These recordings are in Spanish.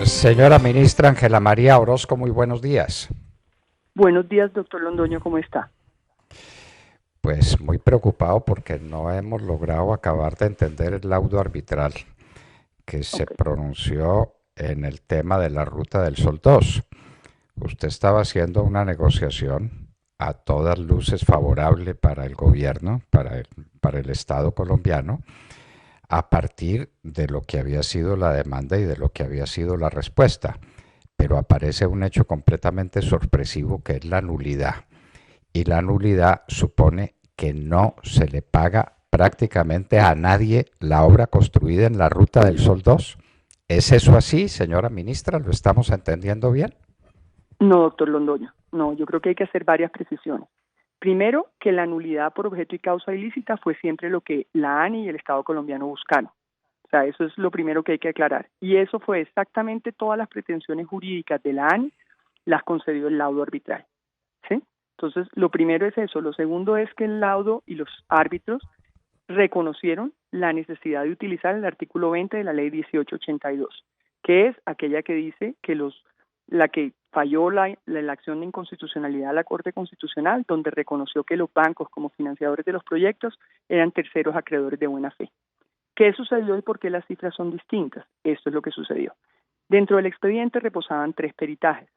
Señora ministra Ángela María Orozco, muy buenos días. Buenos días, doctor Londoño, ¿cómo está? Pues muy preocupado porque no hemos logrado acabar de entender el laudo arbitral que se Ok. pronunció en el tema de la Ruta del Sol 2. Usted estaba haciendo una negociación a todas luces favorable para el gobierno, para el Estado colombiano, a partir de lo que había sido la demanda y de lo que había sido la respuesta. Pero aparece un hecho completamente sorpresivo que es la nulidad. Y la nulidad supone que no se le paga prácticamente a nadie la obra construida en la Ruta del Sol 2. ¿Es eso así, señora ministra? ¿Lo estamos entendiendo bien? No, doctor Londoño, no, yo creo que hay que hacer varias precisiones. Primero, que la nulidad por objeto y causa ilícita fue siempre lo que la ANI y el Estado colombiano buscaron. O sea, eso es lo primero que hay que aclarar. Y eso fue exactamente todas las pretensiones jurídicas de la ANI, las concedió el laudo arbitral. ¿Sí? Entonces, lo primero es eso. Lo segundo es que el laudo y los árbitros reconocieron la necesidad de utilizar el artículo 20 de la ley 1882, que es aquella que dice que la que falló la acción de inconstitucionalidad de la Corte Constitucional, donde reconoció que los bancos como financiadores de los proyectos eran terceros acreedores de buena fe. ¿Qué sucedió y por qué las cifras son distintas? Esto es lo que sucedió. Dentro del expediente reposaban tres peritajes.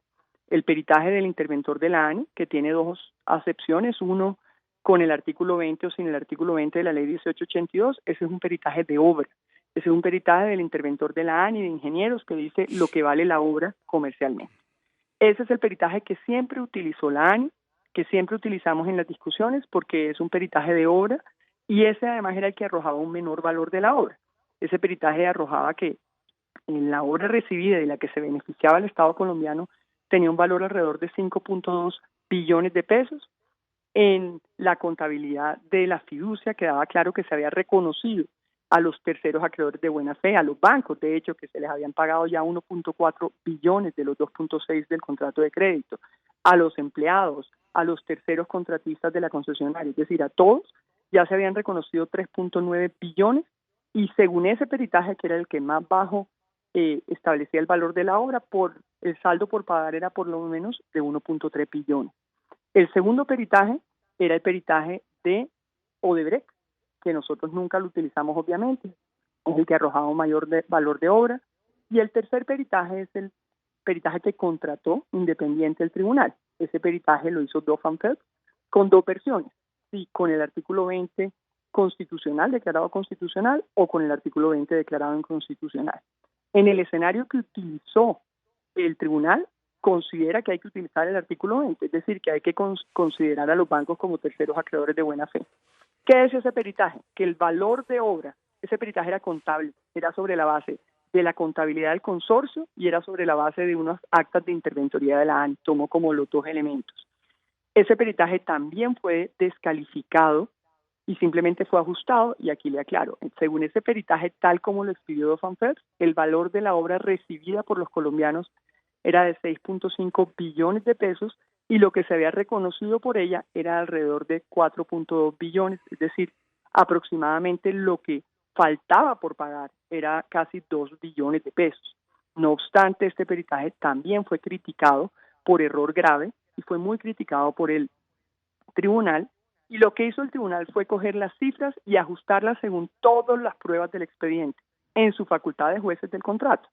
El peritaje del interventor de la ANI, que tiene dos acepciones, uno con el artículo 20 o sin el artículo 20 de la ley 1882, ese es un peritaje de obra. Ese es un peritaje del interventor de la ANI, de ingenieros, que dice lo que vale la obra comercialmente. Ese es el peritaje que siempre utilizó la ANI, que siempre utilizamos en las discusiones, porque es un peritaje de obra y ese además era el que arrojaba un menor valor de la obra. Ese peritaje arrojaba que en la obra recibida y la que se beneficiaba el Estado colombiano tenía un valor alrededor de 5.2 billones de pesos. En la contabilidad de la fiducia quedaba claro que se había reconocido a los terceros acreedores de buena fe, a los bancos, de hecho, que se les habían pagado ya 1.4 billones de los 2.6 del contrato de crédito, a los empleados, a los terceros contratistas de la concesionaria, es decir, a todos, ya se habían reconocido 3.9 billones y según ese peritaje, que era el que más bajo establecía el valor de la obra, por el saldo por pagar era por lo menos de 1.3 billones. El segundo peritaje era el peritaje de Odebrecht, que nosotros nunca lo utilizamos obviamente, es el que arrojaba un mayor valor de obra. Y el tercer peritaje es el peritaje que contrató independiente el tribunal. Ese peritaje lo hizo Dauphin Phelps con dos versiones, sí, con el artículo 20 constitucional, declarado constitucional, o con el artículo 20 declarado inconstitucional. En el escenario que utilizó el tribunal, considera que hay que utilizar el artículo 20, es decir, que hay que considerar a los bancos como terceros acreedores de buena fe. ¿Qué es ese peritaje? Que el valor de obra, ese peritaje era contable, era sobre la base de la contabilidad del consorcio y era sobre la base de unas actas de interventoría de la ANI, tomó como los dos elementos. Ese peritaje también fue descalificado y simplemente fue ajustado, y aquí le aclaro, según ese peritaje, tal como lo expidió Dauphin Phelps, el valor de la obra recibida por los colombianos era de 6.5 billones de pesos y lo que se había reconocido por ella era alrededor de 4.2 billones, es decir, aproximadamente lo que faltaba por pagar era casi 2 billones de pesos. No obstante, este peritaje también fue criticado por error grave y fue muy criticado por el tribunal, y lo que hizo el tribunal fue coger las cifras y ajustarlas según todas las pruebas del expediente, en su facultad de jueces del contrato.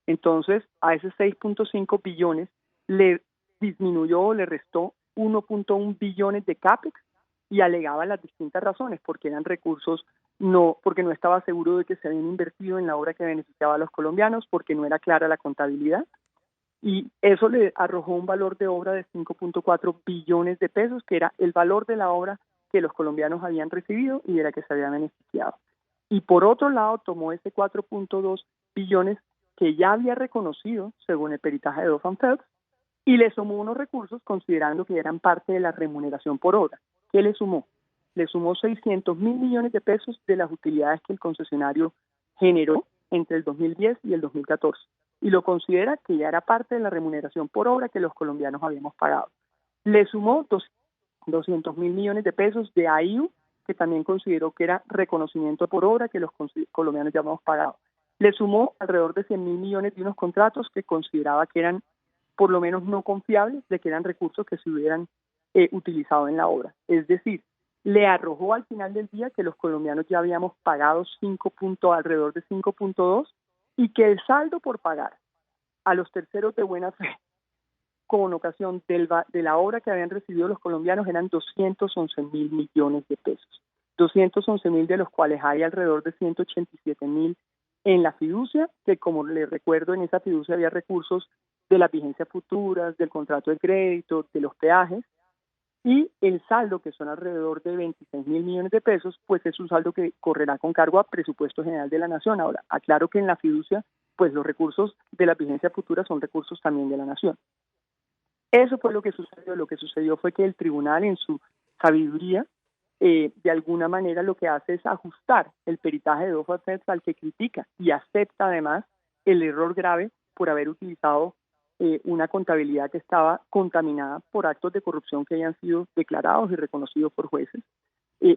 Entonces, a esos 6.5 billones le disminuyó o le restó 1.1 billones de CAPEX y alegaba las distintas razones, porque eran recursos, no, porque no estaba seguro de que se habían invertido en la obra que beneficiaba a los colombianos, porque no era clara la contabilidad, y eso le arrojó un valor de obra de 5.4 billones de pesos, que era el valor de la obra que los colombianos habían recibido y de la que se habían beneficiado. Y por otro lado, tomó ese 4.2 billones que ya había reconocido, según el peritaje de Dauphin Phelps, y le sumó unos recursos considerando que eran parte de la remuneración por obra. ¿Qué le sumó? Le sumó 600 mil millones de pesos de las utilidades que el concesionario generó entre el 2010 y el 2014 y lo considera que ya era parte de la remuneración por obra que los colombianos habíamos pagado. Le sumó 200 mil millones de pesos de AIU, que también consideró que era reconocimiento por obra que los colombianos ya habíamos pagado. Le sumó alrededor de 100.000 millones de unos contratos que consideraba que eran por lo menos no confiables, de que eran recursos que se hubieran utilizado en la obra. Es decir, le arrojó al final del día que los colombianos ya habíamos pagado alrededor de 5.2 y que el saldo por pagar a los terceros de buena fe con ocasión de la obra que habían recibido los colombianos eran 211.000 millones de pesos. 211.000 de los cuales hay alrededor de 187.000 en la fiducia, que como les recuerdo, en esa fiducia había recursos de las vigencias futuras, del contrato de crédito, de los peajes, y el saldo, que son alrededor de 26.000 millones de pesos, pues es un saldo que correrá con cargo a presupuesto general de la Nación. Ahora, aclaro que en la fiducia, pues los recursos de la vigencia futura son recursos también de la Nación. Eso fue lo que sucedió. Lo que sucedió fue que el tribunal, en su sabiduría, de alguna manera lo que hace es ajustar el peritaje de Dofasfex al que critica y acepta además el error grave por haber utilizado una contabilidad que estaba contaminada por actos de corrupción que hayan sido declarados y reconocidos por jueces,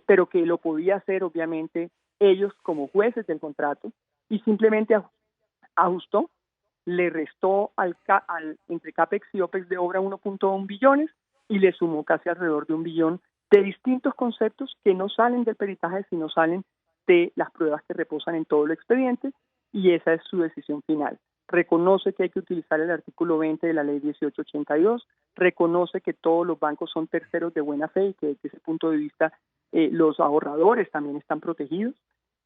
pero que lo podía hacer obviamente ellos como jueces del contrato, y simplemente ajustó, le restó entre CAPEX y OPEX de obra 1.1 billones y le sumó casi alrededor de 1 billón de distintos conceptos que no salen del peritaje, sino salen de las pruebas que reposan en todo el expediente, y esa es su decisión final. Reconoce que hay que utilizar el artículo 20 de la ley 1882, reconoce que todos los bancos son terceros de buena fe y que desde ese punto de vista los ahorradores también están protegidos,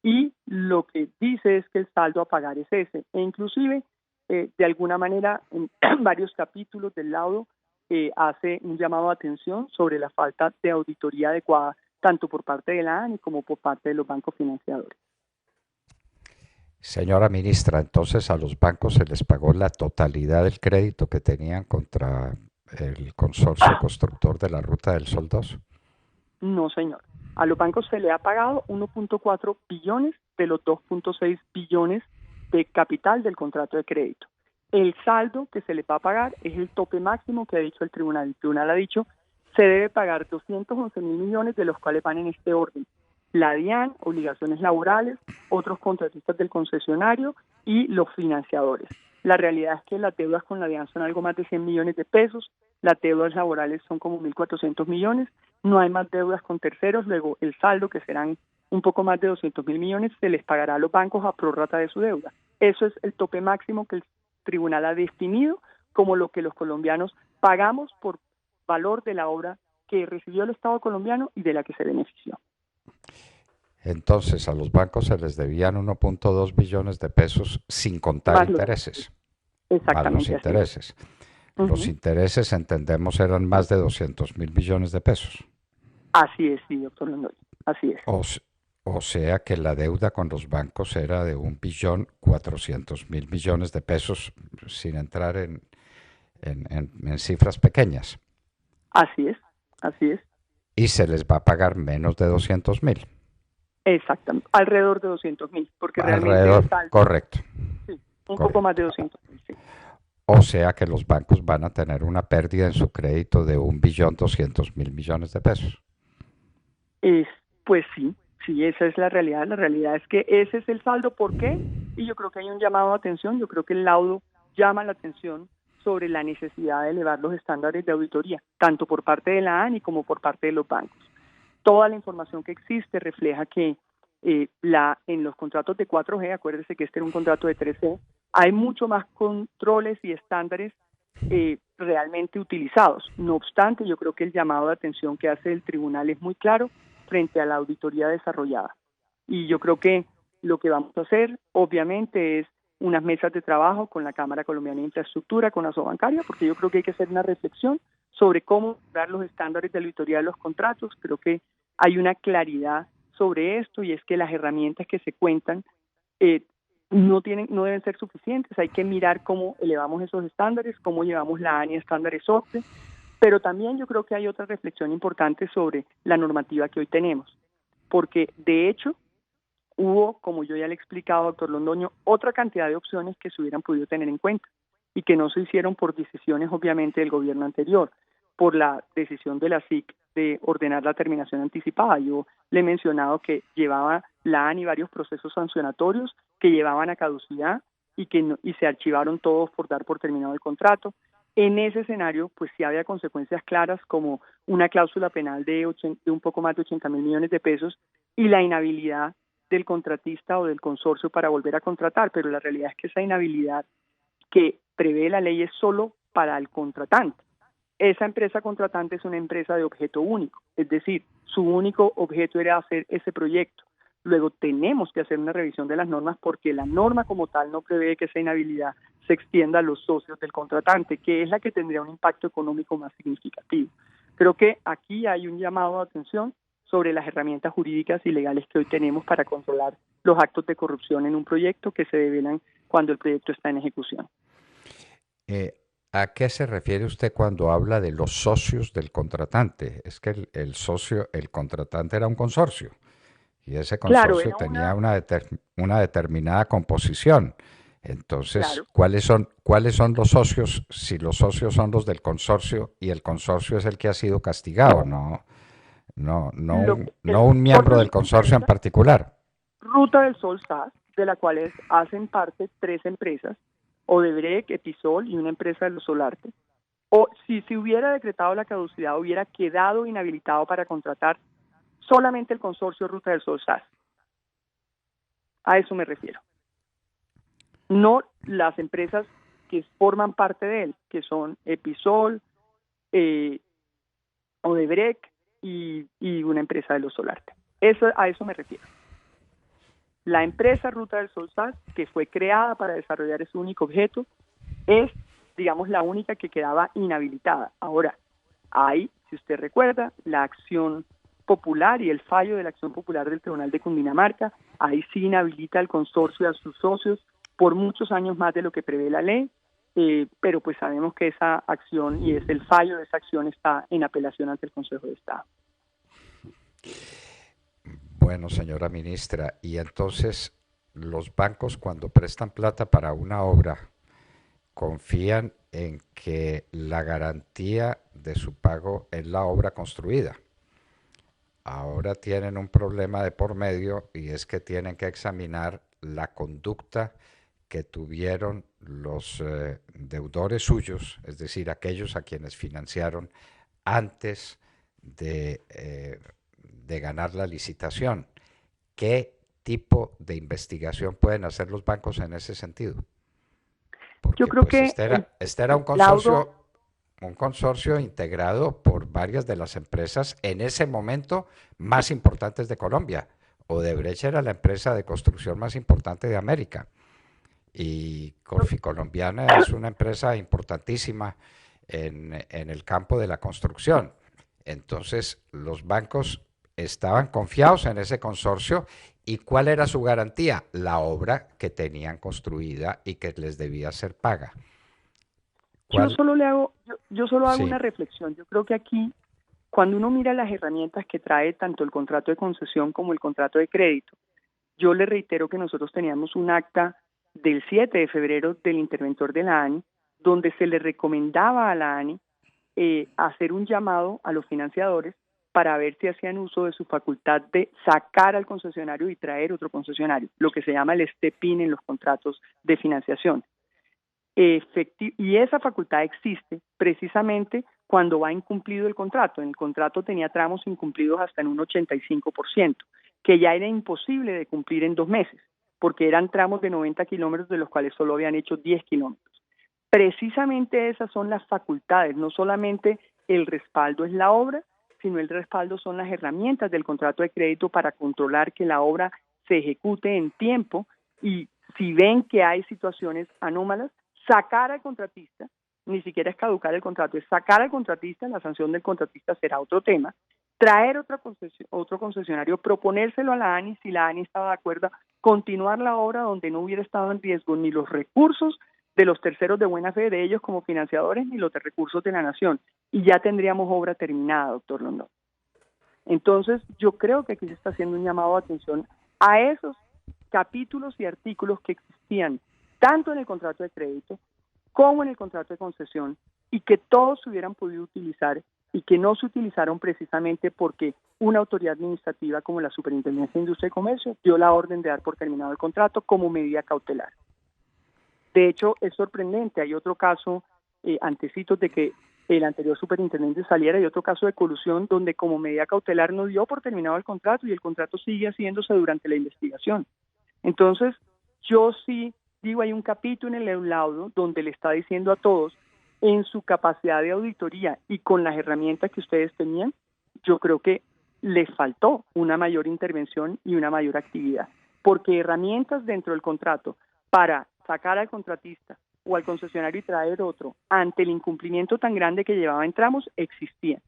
y lo que dice es que el saldo a pagar es ese, e inclusive de alguna manera en varios capítulos del laudo hace un llamado de atención sobre la falta de auditoría adecuada tanto por parte de la ANI como por parte de los bancos financiadores. Señora ministra, entonces a los bancos se les pagó la totalidad del crédito que tenían contra el consorcio constructor de la Ruta del Sol 2. No, señor. A los bancos se le ha pagado 1.4 billones de los 2.6 billones de capital del contrato de crédito. El saldo que se le va a pagar es el tope máximo que ha dicho el tribunal. El tribunal ha dicho se debe pagar 211.000 millones, de los cuales van en este orden: la DIAN, obligaciones laborales, otros contratistas del concesionario y los financiadores. La realidad es que las deudas con la DIAN son algo más de 100 millones de pesos, las deudas laborales son como 1.400 millones, no hay más deudas con terceros, luego el saldo, que serán un poco más de 200.000 millones, se les pagará a los bancos a prorrata de su deuda. Eso es el tope máximo que el tribunal ha definido como lo que los colombianos pagamos por valor de la obra que recibió el Estado colombiano y de la que se benefició. Entonces a los bancos se les debían 1.2 billones de pesos sin contar intereses. Exactamente. Más los intereses. Los intereses, entendemos, eran más de 200.000 millones de pesos. Así es, sí, doctor Londoño, así es. O sea que la deuda con los bancos era de 1.400.000 millones de pesos, sin entrar en cifras pequeñas. Así es, así es. Y se les va a pagar menos de 200.000. Exactamente, alrededor de 200.000, porque alrededor, realmente... Correcto. Sí, poco más de 200.000, sí. O sea que los bancos van a tener una pérdida en su crédito de 1.200.000 millones de pesos. Pues sí, esa es la realidad. La realidad es que ese es el saldo. ¿Por qué? Y yo creo que hay un llamado de atención. Yo creo que el laudo llama la atención sobre la necesidad de elevar los estándares de auditoría, tanto por parte de la ANI como por parte de los bancos. Toda la información que existe refleja que en los contratos de 4G, acuérdese que este era un contrato de 3G, hay mucho más controles y estándares realmente utilizados. No obstante, yo creo que el llamado de atención que hace el tribunal es muy claro frente a la auditoría desarrollada. Y yo creo que lo que vamos a hacer, obviamente, es unas mesas de trabajo con la Cámara Colombiana de Infraestructura, con Asobancaria, porque yo creo que hay que hacer una reflexión sobre cómo dar los estándares de auditoría de los contratos. Creo que hay una claridad sobre esto, y es que las herramientas que se cuentan no deben ser suficientes. Hay que mirar cómo elevamos esos estándares, cómo llevamos la ANI a estándares OCDE, pero también yo creo que hay otra reflexión importante sobre la normativa que hoy tenemos, porque de hecho hubo, como yo ya le he explicado, doctor Londoño, otra cantidad de opciones que se hubieran podido tener en cuenta y que no se hicieron por decisiones obviamente del gobierno anterior, por la decisión de la SIC de ordenar la terminación anticipada. Yo le he mencionado que llevaba la ANI varios procesos sancionatorios que llevaban a caducidad y se archivaron todos por dar por terminado el contrato. En ese escenario, pues sí había consecuencias claras como una cláusula penal de un poco más de 80.000 millones de pesos y la inhabilidad del contratista o del consorcio para volver a contratar, pero la realidad es que esa inhabilidad que prevé la ley es solo para el contratante. Esa empresa contratante es una empresa de objeto único, es decir, su único objeto era hacer ese proyecto. Luego tenemos que hacer una revisión de las normas porque la norma como tal no prevé que esa inhabilidad se extienda a los socios del contratante, que es la que tendría un impacto económico más significativo. Creo que aquí hay un llamado de atención sobre las herramientas jurídicas y legales que hoy tenemos para controlar los actos de corrupción en un proyecto que se develan cuando el proyecto está en ejecución. Eh, ¿A qué se refiere usted cuando habla de los socios del contratante? Es que el contratante era un consorcio y ese Claro, consorcio era tenía una, una determinada composición. Entonces, claro, cuáles son los socios si los socios son los del consorcio y el consorcio es el que ha sido castigado, no el un consorcio miembro es del una consorcio en empresa, particular? Ruta del Sol SAS, de la cual hacen parte tres empresas, Odebrecht, Episol y una empresa de los Solarte. O si se hubiera decretado la caducidad, hubiera quedado inhabilitado para contratar solamente el consorcio Ruta del Sol SAS. A eso me refiero. No las empresas que forman parte de él, que son Episol, eh, Odebrecht y una empresa de los Solarte. A eso me refiero. La empresa Ruta del Sol SAS, que fue creada para desarrollar ese único objeto, es, digamos, la única que quedaba inhabilitada. Ahora, hay, si usted recuerda, la acción popular y el fallo de la acción popular del Tribunal de Cundinamarca, ahí sí inhabilita al consorcio y a sus socios por muchos años más de lo que prevé la ley, pero pues sabemos que esa acción y es el fallo de esa acción está en apelación ante el Consejo de Estado. Bueno, señora ministra, y entonces los bancos cuando prestan plata para una obra confían en que la garantía de su pago es la obra construida. Ahora tienen un problema de por medio y es que tienen que examinar la conducta que tuvieron los deudores suyos, es decir, aquellos a quienes financiaron antes de ganar la licitación. ¿Qué tipo de investigación pueden hacer los bancos en ese sentido? Yo Porque creo pues que este era laudo, un consorcio integrado por varias de las empresas en ese momento más importantes de Colombia. Odebrecht era la empresa de construcción más importante de América y Colombiana es una empresa importantísima en el campo de la construcción. Entonces, los bancos estaban confiados en ese consorcio y ¿cuál era su garantía? La obra que tenían construida y que les debía ser paga. ¿Cuál? yo solo hago Sí, una reflexión. Yo creo que aquí, cuando uno mira las herramientas que trae tanto el contrato de concesión como el contrato de crédito, yo le reitero que nosotros teníamos un acta del 7 de febrero del interventor de la ANI, donde se le recomendaba a la ANI hacer un llamado a los financiadores para ver si hacían uso de su facultad de sacar al concesionario y traer otro concesionario, lo que se llama el step-in en los contratos de financiación. Y esa facultad existe precisamente cuando va incumplido el contrato. El contrato tenía tramos incumplidos hasta en un 85%, que ya era imposible de cumplir en 2 meses, porque eran tramos de 90 kilómetros de los cuales solo habían hecho 10 kilómetros. Precisamente esas son las facultades, no solamente el respaldo es la obra, sino el respaldo son las herramientas del contrato de crédito para controlar que la obra se ejecute en tiempo y si ven que hay situaciones anómalas, sacar al contratista, ni siquiera es caducar el contrato, es sacar al contratista, la sanción del contratista será otro tema, traer otro concesionario, proponérselo a la ANI, si la ANI estaba de acuerdo, continuar la obra donde no hubiera estado en riesgo ni los recursos de los terceros de buena fe de ellos como financiadores ni los de recursos de la nación. Y ya tendríamos obra terminada, doctor Londón. Entonces, yo creo que aquí se está haciendo un llamado de atención a esos capítulos y artículos que existían tanto en el contrato de crédito como en el contrato de concesión y que todos se hubieran podido utilizar y que no se utilizaron precisamente porque una autoridad administrativa como la Superintendencia de Industria y Comercio dio la orden de dar por terminado el contrato como medida cautelar. De hecho, es sorprendente, hay otro caso, antecitos de que el anterior superintendente saliera, y otro caso de colusión donde como medida cautelar no dio por terminado el contrato y el contrato sigue haciéndose durante la investigación. Entonces, yo sí digo, hay un capítulo en el laudo donde le está diciendo a todos, en su capacidad de auditoría y con las herramientas que ustedes tenían, yo creo que les faltó una mayor intervención y una mayor actividad, porque herramientas dentro del contrato para sacar al contratista o al concesionario y traer otro ante el incumplimiento tan grande que llevaba en tramos existían,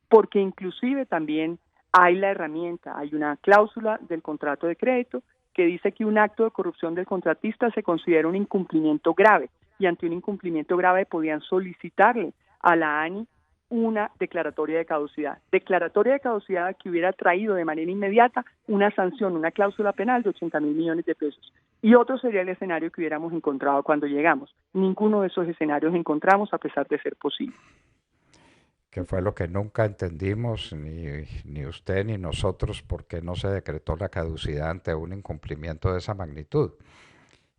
porque inclusive también hay la herramienta, hay una cláusula del contrato de crédito que dice que un acto de corrupción del contratista se considera un incumplimiento grave, y ante un incumplimiento grave podían solicitarle a la ANI una declaratoria de caducidad. Declaratoria de caducidad que hubiera traído de manera inmediata una sanción, una cláusula penal de 80.000 millones de pesos. Y otro sería el escenario que hubiéramos encontrado cuando llegamos. Ninguno de esos escenarios encontramos a pesar de ser posible. Que fue lo que nunca entendimos, ni usted ni nosotros, por qué no se decretó la caducidad ante un incumplimiento de esa magnitud.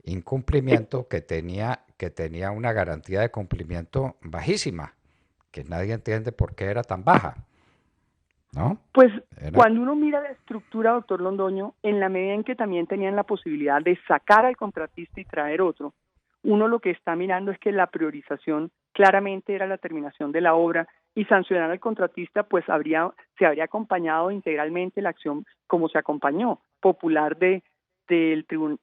Incumplimiento que tenía una garantía de cumplimiento bajísima, que nadie entiende por qué era tan baja, ¿no? Pues cuando uno mira la estructura, doctor Londoño, en la medida en que también tenían la posibilidad de sacar al contratista y traer otro, uno lo que está mirando es que la priorización claramente era la terminación de la obra, y sancionar al contratista pues se habría acompañado integralmente la acción como se acompañó, popular de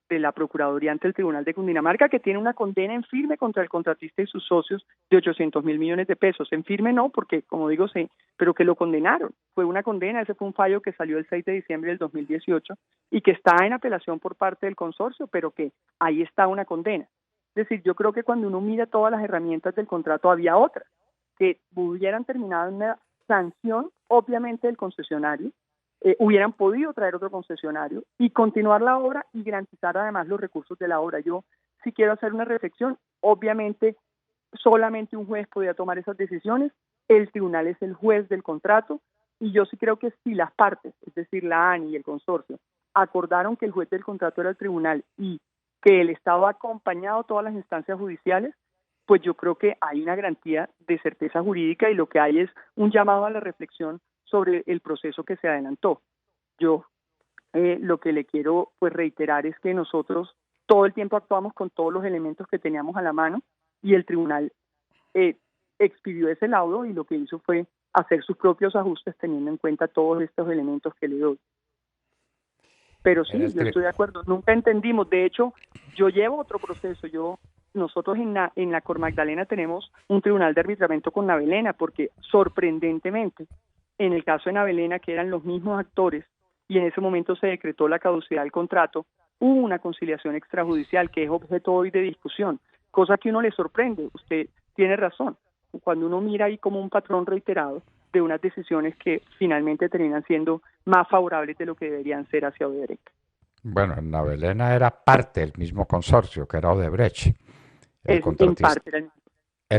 la Procuraduría ante el Tribunal de Cundinamarca, que tiene una condena en firme contra el contratista y sus socios de 800.000 millones de pesos. En firme no, porque como digo, sí, pero que lo condenaron. Fue una condena, ese fue un fallo que salió el 6 de diciembre del 2018 y que está en apelación por parte del consorcio, pero que ahí está una condena. Es decir, yo creo que cuando uno mira todas las herramientas del contrato, había otras que hubieran terminado en una sanción, obviamente, del concesionario, hubieran podido traer otro concesionario y continuar la obra y garantizar además los recursos de la obra. Yo sí quiero hacer una reflexión. Obviamente, solamente un juez podía tomar esas decisiones. El tribunal es el juez del contrato y yo sí creo que si las partes, es decir, la ANI y el consorcio, acordaron que el juez del contrato era el tribunal y que el Estado ha acompañado todas las instancias judiciales, pues yo creo que hay una garantía de certeza jurídica y lo que hay es un llamado a la reflexión sobre el proceso que se adelantó. Yo lo que le quiero pues reiterar es que nosotros todo el tiempo actuamos con todos los elementos que teníamos a la mano y el tribunal expidió ese laudo y lo que hizo fue hacer sus propios ajustes teniendo en cuenta todos estos elementos que le doy. Pero sí, yo estoy de acuerdo, nunca entendimos. De hecho, yo llevo otro proceso. Nosotros en la Cor Magdalena tenemos un tribunal de arbitramiento con Navelena, porque sorprendentemente, en el caso de Navelena, que eran los mismos actores, y en ese momento se decretó la caducidad del contrato, hubo una conciliación extrajudicial que es objeto hoy de discusión, cosa que uno le sorprende. Usted tiene razón, cuando uno mira ahí como un patrón reiterado de unas decisiones que finalmente terminan siendo más favorables de lo que deberían ser hacia Odebrecht. Bueno, Navelena era parte del mismo consorcio, que era Odebrecht. El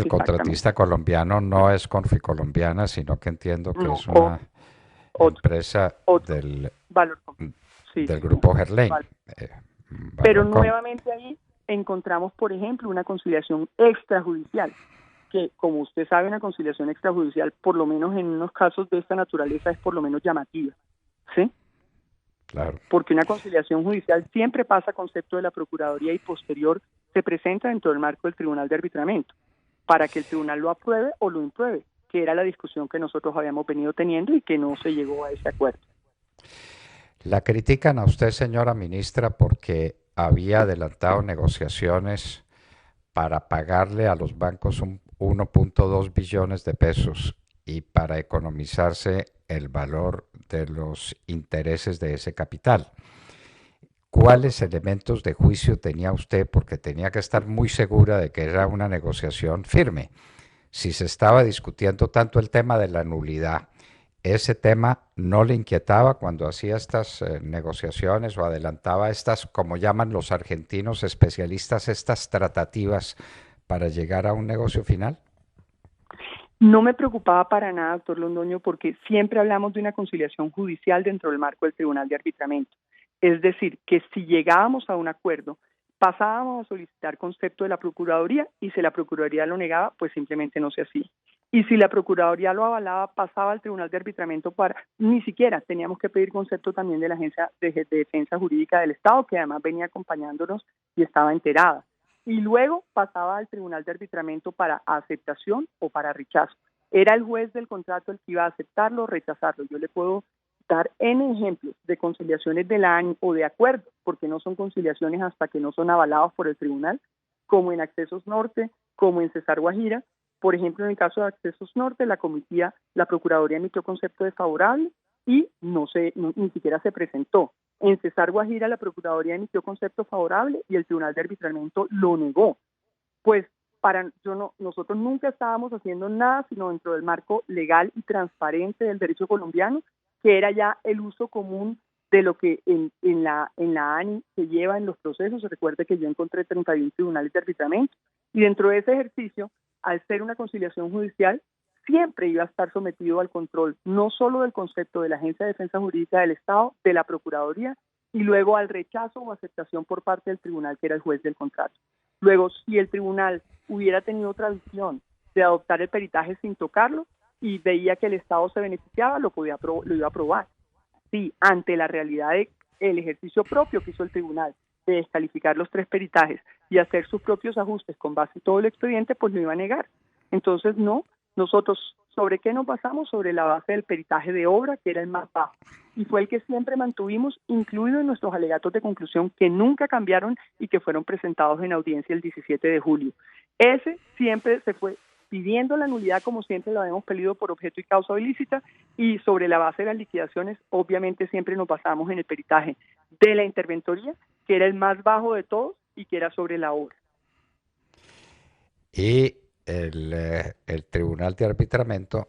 contratista colombiano no es Conficolombiana, sino que entiendo que es una empresa del grupo Gerlain. Pero nuevamente ahí encontramos, por ejemplo, una conciliación extrajudicial, que como usted sabe, una conciliación extrajudicial, por lo menos en unos casos de esta naturaleza, es por lo menos llamativa, ¿sí? Claro. Porque una conciliación judicial siempre pasa a concepto de la Procuraduría y posterior se presenta dentro del marco del Tribunal de Arbitramiento, para que el tribunal lo apruebe o lo impruebe, que era la discusión que nosotros habíamos venido teniendo y que no se llegó a ese acuerdo. La critican a usted, señora ministra, porque había adelantado negociaciones para pagarle a los bancos 1.2 billones de pesos y para economizarse el valor de los intereses de ese capital. ¿Cuáles elementos de juicio tenía usted? Porque tenía que estar muy segura de que era una negociación firme. Si se estaba discutiendo tanto el tema de la nulidad, ¿ese tema no le inquietaba cuando hacía estas negociaciones o adelantaba estas, como llaman los argentinos especialistas, estas tratativas para llegar a un negocio final? No me preocupaba para nada, doctor Londoño, porque siempre hablamos de una conciliación judicial dentro del marco del Tribunal de Arbitramiento. Es decir, que si llegábamos a un acuerdo, pasábamos a solicitar concepto de la Procuraduría y si la Procuraduría lo negaba, pues simplemente no se hacía. Y si la Procuraduría lo avalaba, pasaba al Tribunal de Arbitramiento para, ni siquiera teníamos que pedir concepto también de la Agencia de Defensa Jurídica del Estado, que además venía acompañándonos y estaba enterada. Y luego pasaba al Tribunal de Arbitramiento para aceptación o para rechazo. Era el juez del contrato el que iba a aceptarlo o rechazarlo. Yo le puedo dar N ejemplos de conciliaciones de la ANI o de acuerdo, porque no son conciliaciones hasta que no son avalados por el tribunal, como en Accesos Norte, como en Cesar Guajira. Por ejemplo, en el caso de Accesos Norte, la Procuraduría emitió concepto desfavorable y ni siquiera se presentó. En Cesar Guajira la Procuraduría emitió concepto favorable y el Tribunal de Arbitramiento lo negó. Pues nosotros nunca estábamos haciendo nada sino dentro del marco legal y transparente del derecho colombiano, que era ya el uso común de lo que en la ANI se lleva en los procesos. Recuerde que yo encontré 31 tribunales de arbitramiento y dentro de ese ejercicio, al ser una conciliación judicial, siempre iba a estar sometido al control, no solo del concepto de la Agencia de Defensa Jurídica del Estado, de la Procuraduría, y luego al rechazo o aceptación por parte del tribunal, que era el juez del contrato. Luego, si el tribunal hubiera tenido otra visión de adoptar el peritaje sin tocarlo y veía que el Estado se beneficiaba, lo iba a aprobar. Sí, ante la realidad del ejercicio propio que hizo el tribunal de descalificar los 3 peritajes y hacer sus propios ajustes con base en todo el expediente, pues lo iba a negar. Entonces, no. Nosotros, ¿sobre qué nos basamos? Sobre la base del peritaje de obra, que era el más bajo, y fue el que siempre mantuvimos, incluido en nuestros alegatos de conclusión, que nunca cambiaron y que fueron presentados en audiencia el 17 de julio. Ese siempre se fue pidiendo la nulidad, como siempre lo habíamos pedido, por objeto y causa ilícita, y sobre la base de las liquidaciones, obviamente siempre nos basamos en el peritaje de la interventoría, que era el más bajo de todos y que era sobre la obra. Y el Tribunal de Arbitramiento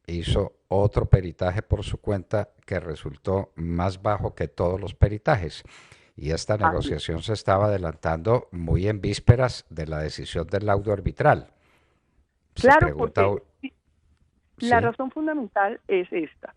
hizo otro peritaje por su cuenta que resultó más bajo que todos los peritajes. Y esta negociación se estaba adelantando muy en vísperas de la decisión del laudo arbitral. Claro, porque la razón fundamental es esta.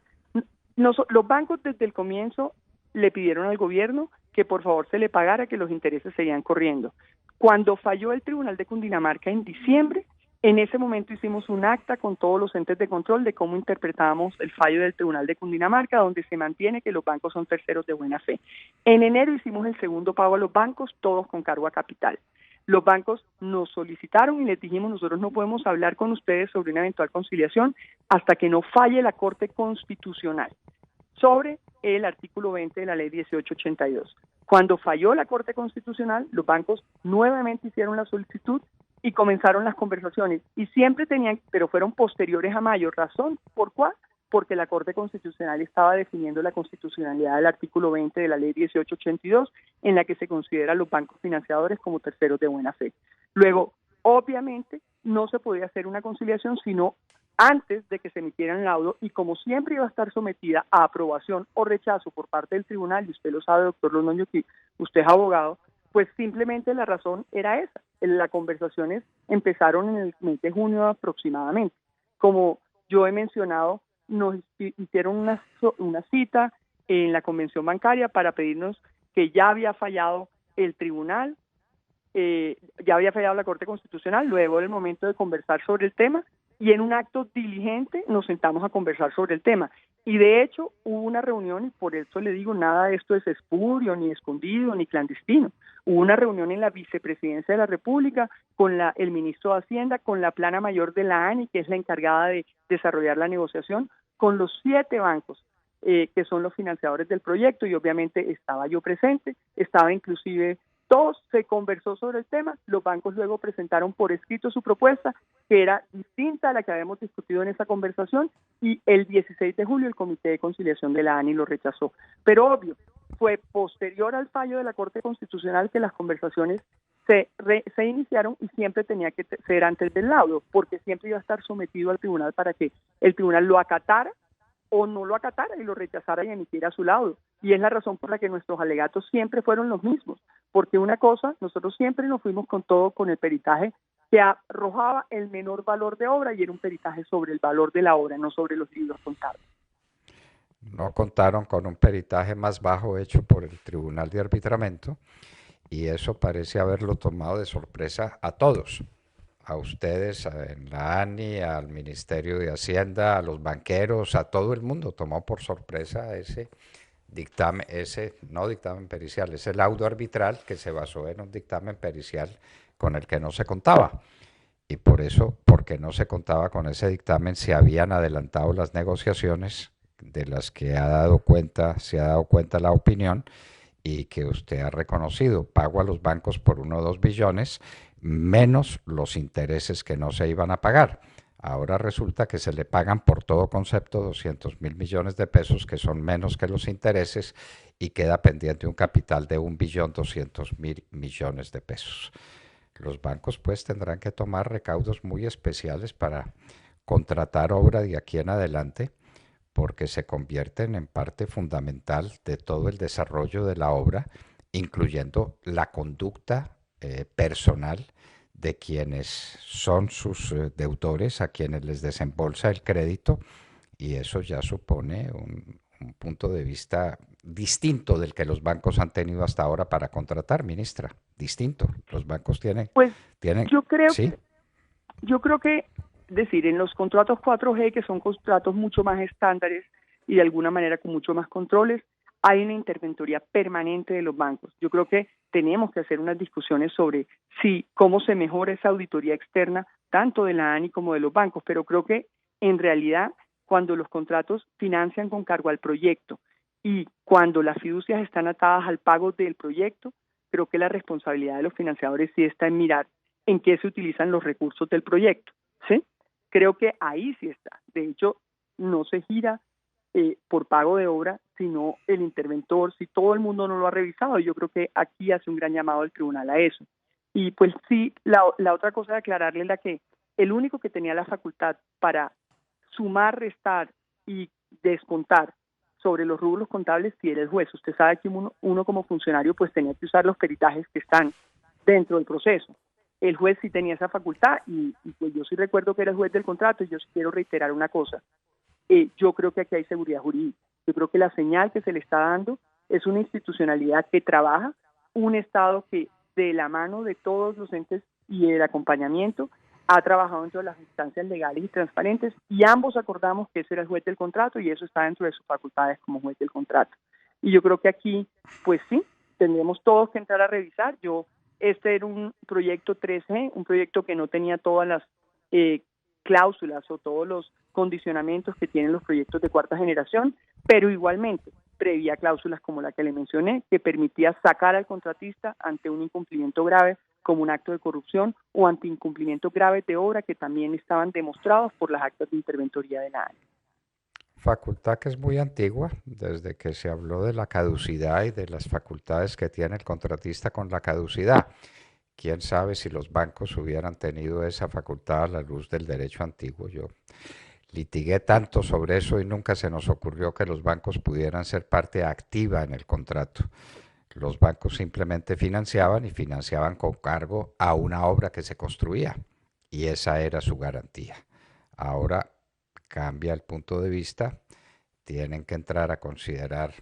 Los bancos desde el comienzo le pidieron al gobierno que por favor se le pagara, que los intereses seguían corriendo. Cuando falló el Tribunal de Cundinamarca en diciembre, en ese momento hicimos un acta con todos los entes de control de cómo interpretábamos el fallo del Tribunal de Cundinamarca, donde se mantiene que los bancos son terceros de buena fe. En enero hicimos el segundo pago a los bancos, todos con cargo a capital. Los bancos nos solicitaron y les dijimos, nosotros no podemos hablar con ustedes sobre una eventual conciliación hasta que no falle la Corte Constitucional sobre el artículo 20 de la ley 1882. Cuando falló la Corte Constitucional, los bancos nuevamente hicieron la solicitud y comenzaron las conversaciones. Y siempre tenían, pero fueron posteriores a mayo. ¿Razón por cuál? Porque la Corte Constitucional estaba definiendo la constitucionalidad del artículo 20 de la ley 1882, en la que se considera a los bancos financiadores como terceros de buena fe. Luego, obviamente, no se podía hacer una conciliación sino antes de que se emitiera el laudo, y como siempre iba a estar sometida a aprobación o rechazo por parte del tribunal, y usted lo sabe, doctor Londoño, que usted es abogado, pues simplemente la razón era esa. Las conversaciones empezaron en el mes de junio aproximadamente. Como yo he mencionado, nos hicieron una cita en la convención bancaria para pedirnos que ya había fallado el tribunal, ya había fallado la Corte Constitucional, luego del momento de conversar sobre el tema, y en un acto diligente nos sentamos a conversar sobre el tema. Y de hecho hubo una reunión, y por eso le digo, nada de esto es espurio, ni escondido, ni clandestino. Hubo una reunión en la Vicepresidencia de la República con el ministro de Hacienda, con la plana mayor de la ANI, que es la encargada de desarrollar la negociación, con los 7 bancos que son los financiadores del proyecto, y obviamente estaba yo presente, estaba inclusive todos, se conversó sobre el tema, los bancos luego presentaron por escrito su propuesta, que era distinta a la que habíamos discutido en esa conversación, y el 16 de julio el Comité de Conciliación de la ANI lo rechazó. Pero obvio, fue posterior al fallo de la Corte Constitucional que las conversaciones se iniciaron, y siempre tenía que ser antes del laudo, porque siempre iba a estar sometido al tribunal para que el tribunal lo acatara o no lo acatara y lo rechazara y emitiera su laudo. Y es la razón por la que nuestros alegatos siempre fueron los mismos, porque una cosa, nosotros siempre nos fuimos con todo, con el peritaje que arrojaba el menor valor de obra y era un peritaje sobre el valor de la obra, no sobre los libros contables. No contaron con un peritaje más bajo hecho por el Tribunal de Arbitramiento y eso parece haberlo tomado de sorpresa a todos, a ustedes en la ANI, al Ministerio de Hacienda, a los banqueros, a todo el mundo tomó por sorpresa ese dictamen, ese no dictamen pericial, ese laudo arbitral que se basó en un dictamen pericial con el que no se contaba. Y por eso, porque no se contaba con ese dictamen, se habían adelantado las negociaciones de las que se ha dado cuenta la opinión y que usted ha reconocido, pago a los bancos por 1 o 2 billones, menos los intereses que no se iban a pagar. Ahora resulta que se le pagan por todo concepto 200.000 millones de pesos, que son menos que los intereses, y queda pendiente un capital de 1.200.000 millones de pesos. Los bancos pues tendrán que tomar recaudos muy especiales para contratar obra de aquí en adelante, porque se convierten en parte fundamental de todo el desarrollo de la obra, incluyendo la conducta personal de quienes son sus deudores, a quienes les desembolsa el crédito, y eso ya supone un punto de vista distinto del que los bancos han tenido hasta ahora para contratar, ministra. Distinto. Los bancos Pues tienen, yo creo sí. Yo creo que, decir, en los contratos 4G, que son contratos mucho más estándares y de alguna manera con mucho más controles, hay una interventoría permanente de los bancos. Yo creo que tenemos que hacer unas discusiones sobre cómo se mejora esa auditoría externa, tanto de la ANI como de los bancos, pero creo que en realidad cuando los contratos financian con cargo al proyecto y cuando las fiducias están atadas al pago del proyecto, creo que la responsabilidad de los financiadores sí está en mirar en qué se utilizan los recursos del proyecto, ¿sí? Creo que ahí sí está. De hecho, no se gira por pago de obra, sino el interventor, si todo el mundo no lo ha revisado. Yo creo que aquí hace un gran llamado el tribunal a eso. Y pues sí, la otra cosa de aclararle es la que el único que tenía la facultad para sumar, restar y descontar sobre los rubros contables sí era el juez. Usted sabe que uno como funcionario pues tenía que usar los peritajes que están dentro del proceso. El juez sí tenía esa facultad y pues yo sí recuerdo que era el juez del contrato y yo sí quiero reiterar una cosa. Yo creo que aquí hay seguridad jurídica. Yo creo que la señal que se le está dando es una institucionalidad que trabaja, un Estado que de la mano de todos los entes y el acompañamiento ha trabajado dentro de las instancias legales y transparentes y ambos acordamos que ese era el juez del contrato y eso está dentro de sus facultades como juez del contrato. Y yo creo que aquí, pues sí, tendremos todos que entrar a revisar. Este era un proyecto 3G, un proyecto que no tenía todas las cláusulas o todos los condicionamientos que tienen los proyectos de cuarta generación, pero igualmente previa cláusulas como la que le mencioné, que permitía sacar al contratista ante un incumplimiento grave como un acto de corrupción o ante incumplimientos graves de obra que también estaban demostrados por las actas de interventoría de la ANI. Facultad que es muy antigua, desde que se habló de la caducidad y de las facultades que tiene el contratista con la caducidad. Quién sabe si los bancos hubieran tenido esa facultad a la luz del derecho antiguo. Yo litigué tanto sobre eso y nunca se nos ocurrió que los bancos pudieran ser parte activa en el contrato. Los bancos simplemente financiaban y financiaban con cargo a una obra que se construía y esa era su garantía. Ahora cambia el punto de vista, tienen que entrar a considerar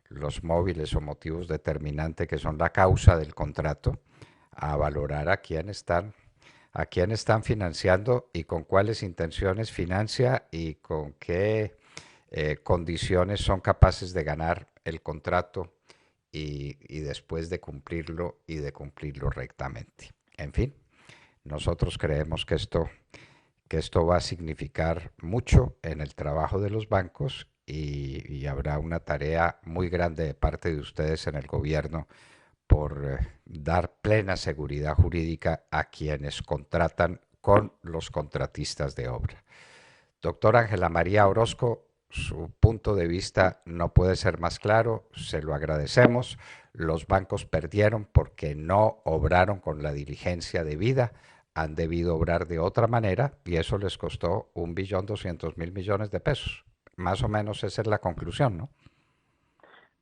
los móviles o motivos determinantes que son la causa del contrato, a valorar a quién están financiando y con cuáles intenciones financia y con qué condiciones son capaces de ganar el contrato y después de cumplirlo y de cumplirlo rectamente. En fin, nosotros creemos que esto va a significar mucho en el trabajo de los bancos y habrá una tarea muy grande de parte de ustedes en el gobierno por dar plena seguridad jurídica a quienes contratan con los contratistas de obra. Doctora Ángela María Orozco, su punto de vista no puede ser más claro, se lo agradecemos. Los bancos perdieron porque no obraron con la diligencia debida, han debido obrar de otra manera y eso les costó 1.200.000 millones de pesos. Más o menos esa es la conclusión, ¿no?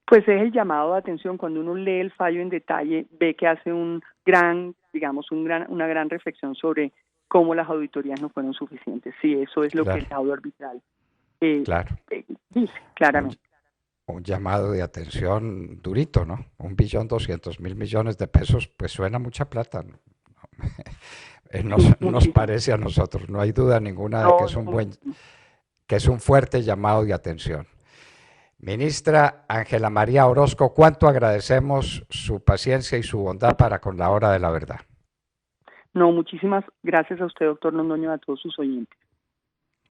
Pues es el llamado de atención. Cuando uno lee el fallo en detalle, ve que hace una gran reflexión sobre cómo las auditorías no fueron suficientes. Sí, eso es lo que Claro, el laudo arbitral claro. dice Un, claramente. un llamado de atención durito, ¿no? 1.200.000 millones de pesos, pues suena mucha plata, ¿no? Sí, Nos muchísimo. parece a nosotros, no hay duda ninguna de que No, es no, muchísimo. que es un fuerte llamado de atención. Ministra Ángela María Orozco, cuánto agradecemos su paciencia y su bondad para con la hora de la verdad. No, muchísimas gracias a usted, doctor Londoño, y a todos sus oyentes.